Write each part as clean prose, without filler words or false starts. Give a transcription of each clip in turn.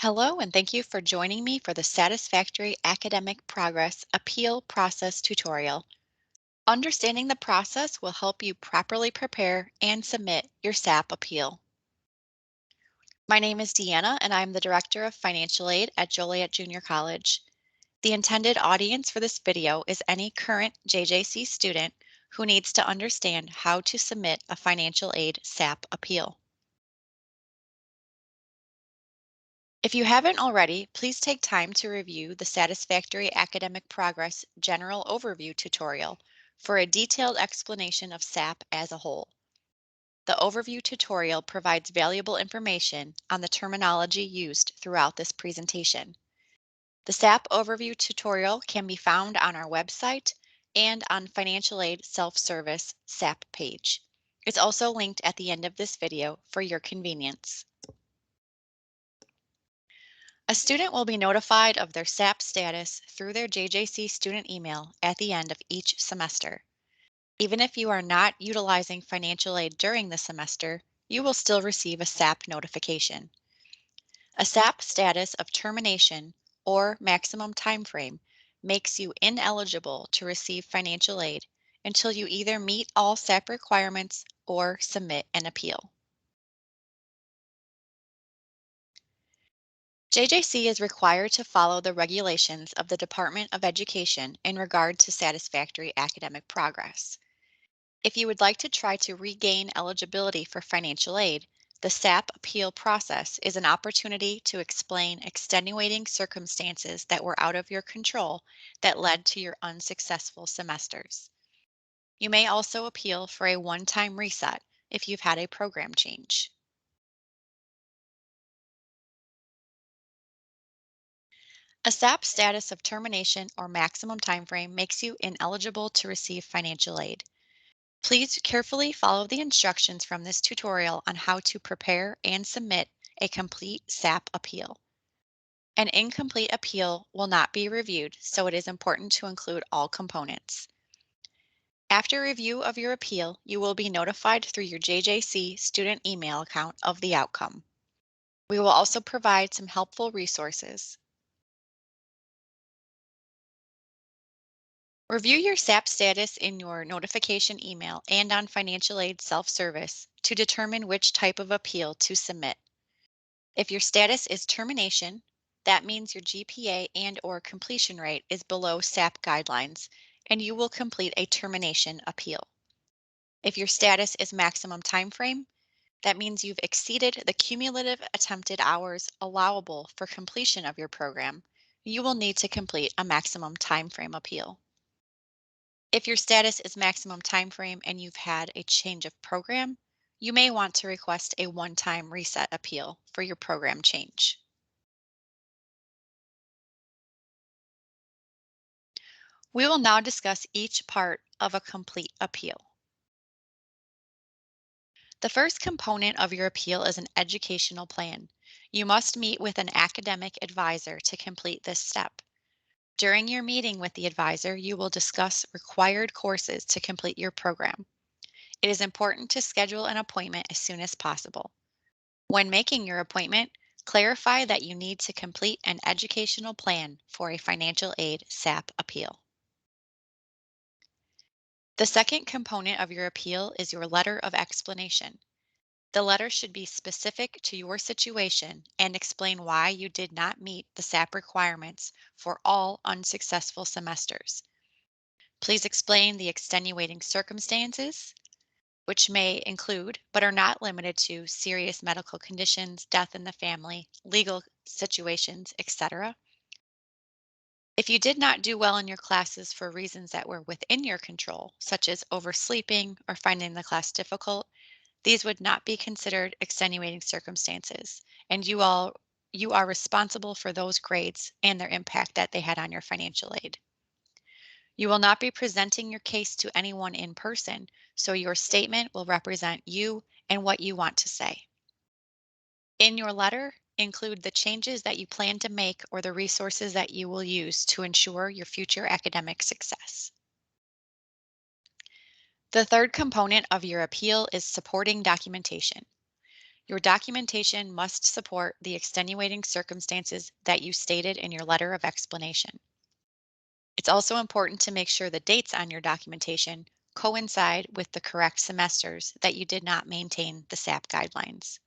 Hello, and thank you for joining me for the Satisfactory Academic Progress Appeal Process tutorial. Understanding the process will help you properly prepare and submit your SAP appeal. My name is Deanna, and I'm the Director of Financial Aid at Joliet Junior College. The intended audience for this video is any current JJC student who needs to understand how to submit a financial aid SAP appeal. If you haven't already, please take time to review the Satisfactory Academic Progress General Overview tutorial for a detailed explanation of SAP as a whole. The overview tutorial provides valuable information on the terminology used throughout this presentation. The SAP overview tutorial can be found on our website and on Financial Aid Self-Service SAP page. It's also linked at the end of this video for your convenience. A student will be notified of their SAP status through their JJC student email at the end of each semester. Even if you are not utilizing financial aid during the semester, you will still receive a SAP notification. A SAP status of termination or maximum time frame makes you ineligible to receive financial aid until you either meet all SAP requirements or submit an appeal. JJC is required to follow the regulations of the Department of Education in regard to satisfactory academic progress. If you would like to try to regain eligibility for financial aid, the SAP appeal process is an opportunity to explain extenuating circumstances that were out of your control that led to your unsuccessful semesters. You may also appeal for a one-time reset if you've had a program change. A SAP status of termination or maximum time frame makes you ineligible to receive financial aid. Please carefully follow the instructions from this tutorial on how to prepare and submit a complete SAP appeal. An incomplete appeal will not be reviewed, so it is important to include all components. After review of your appeal, you will be notified through your JJC student email account of the outcome. We will also provide some helpful resources. Review your SAP status in your notification email and on financial aid self-service to determine which type of appeal to submit. If your status is termination, that means your GPA and/or completion rate is below SAP guidelines, and you will complete a termination appeal. If your status is maximum time frame, that means you've exceeded the cumulative attempted hours allowable for completion of your program. You will need to complete a maximum time frame appeal. If your status is maximum time frame and you've had a change of program, you may want to request a one-time reset appeal for your program change. We will now discuss each part of a complete appeal. The first component of your appeal is an educational plan. You must meet with an academic advisor to complete this step. During your meeting with the advisor, you will discuss required courses to complete your program. It is important to schedule an appointment as soon as possible. When making your appointment, clarify that you need to complete an educational plan for a financial aid SAP appeal. The second component of your appeal is your letter of explanation. The letter should be specific to your situation and explain why you did not meet the SAP requirements for all unsuccessful semesters. Please explain the extenuating circumstances, which may include, but are not limited to, serious medical conditions, death in the family, legal situations, etc. If you did not do well in your classes for reasons that were within your control, such as oversleeping or finding the class difficult, these would not be considered extenuating circumstances, and you are responsible for those grades and their impact that they had on your financial aid. You will not be presenting your case to anyone in person, so your statement will represent you and what you want to say. In your letter, include the changes that you plan to make or the resources that you will use to ensure your future academic success. The third component of your appeal is supporting documentation. Your documentation must support the extenuating circumstances that you stated in your letter of explanation. It's also important to make sure the dates on your documentation coincide with the correct semesters that you did not maintain the SAP guidelines.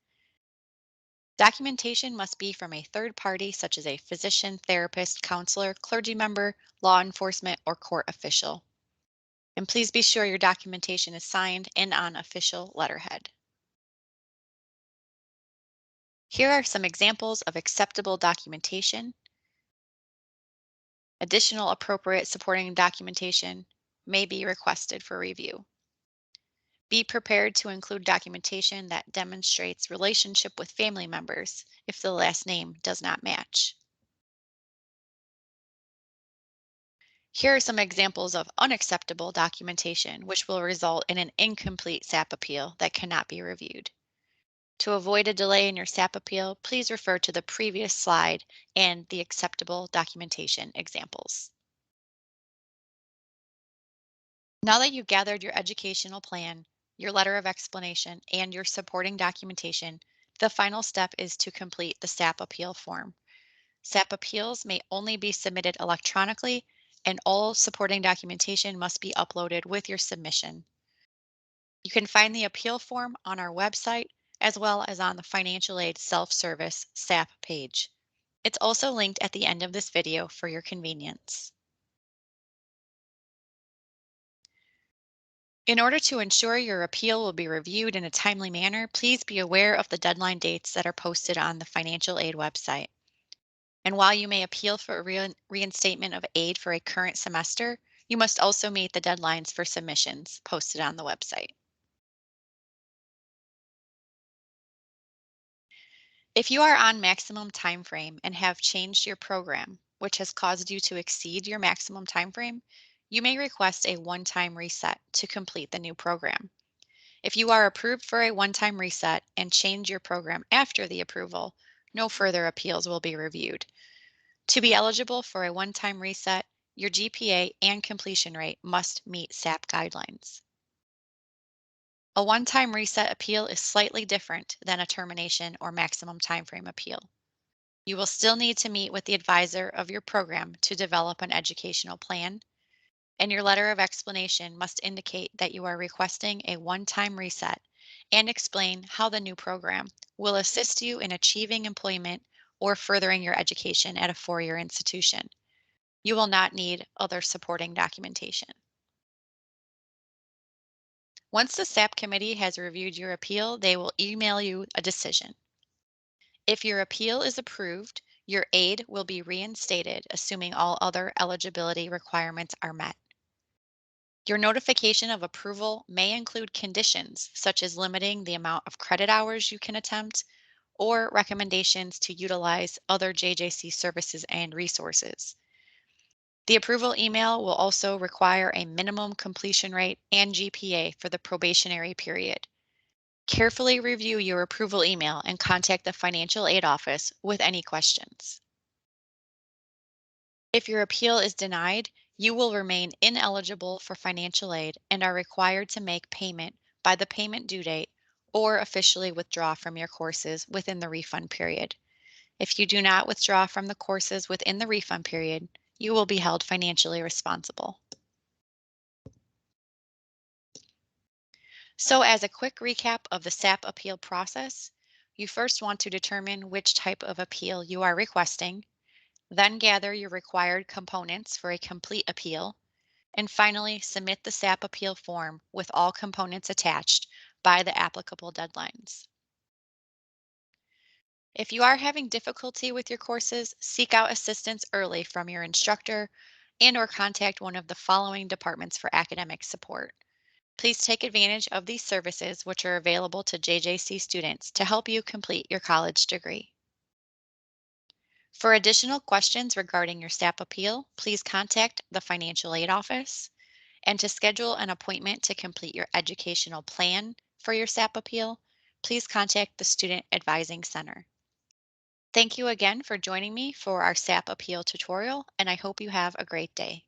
Documentation must be from a third party, such as a physician, therapist, counselor, clergy member, law enforcement, or court official. And please be sure your documentation is signed and on official letterhead. Here are some examples of acceptable documentation. Additional appropriate supporting documentation may be requested for review. Be prepared to include documentation that demonstrates relationship with family members if the last name does not match. Here are some examples of unacceptable documentation which will result in an incomplete SAP appeal that cannot be reviewed. To avoid a delay in your SAP appeal, please refer to the previous slide and the acceptable documentation examples. Now that you've gathered your educational plan, your letter of explanation, and your supporting documentation, the final step is to complete the SAP appeal form. SAP appeals may only be submitted electronically, and all supporting documentation must be uploaded with your submission. You can find the appeal form on our website as well as on the Financial Aid Self-Service SAP page. It's also linked at the end of this video for your convenience. In order to ensure your appeal will be reviewed in a timely manner, please be aware of the deadline dates that are posted on the Financial Aid website. And while you may appeal for a reinstatement of aid for a current semester, you must also meet the deadlines for submissions posted on the website. If you are on maximum time frame and have changed your program, which has caused you to exceed your maximum time frame, you may request a one-time reset to complete the new program. If you are approved for a one-time reset and change your program after the approval, no further appeals will be reviewed. To be eligible for a one-time reset, your GPA and completion rate must meet SAP guidelines. A one-time reset appeal is slightly different than a termination or maximum timeframe appeal. You will still need to meet with the advisor of your program to develop an educational plan, and your letter of explanation must indicate that you are requesting a one-time reset and explain how the new program will assist you in achieving employment or furthering your education at a four-year institution. You will not need other supporting documentation. Once the SAP committee has reviewed your appeal, they will email you a decision. If your appeal is approved, your aid will be reinstated, assuming all other eligibility requirements are met. Your notification of approval may include conditions such as limiting the amount of credit hours you can attempt or recommendations to utilize other JJC services and resources. The approval email will also require a minimum completion rate and GPA for the probationary period. Carefully review your approval email and contact the financial aid office with any questions. If your appeal is denied, you will remain ineligible for financial aid and are required to make payment by the payment due date or officially withdraw from your courses within the refund period. If you do not withdraw from the courses within the refund period, you will be held financially responsible. So as a quick recap of the SAP appeal process, you first want to determine which type of appeal you are requesting, then gather your required components for a complete appeal, and finally submit the SAP appeal form with all components attached by the applicable deadlines. If you are having difficulty with your courses, seek out assistance early from your instructor and/or contact one of the following departments for academic support. Please take advantage of these services which are available to JJC students to help you complete your college degree. For additional questions regarding your SAP appeal, please contact the Financial Aid Office. And to schedule an appointment to complete your educational plan for your SAP appeal, please contact the Student Advising Center. Thank you again for joining me for our SAP appeal tutorial, and I hope you have a great day.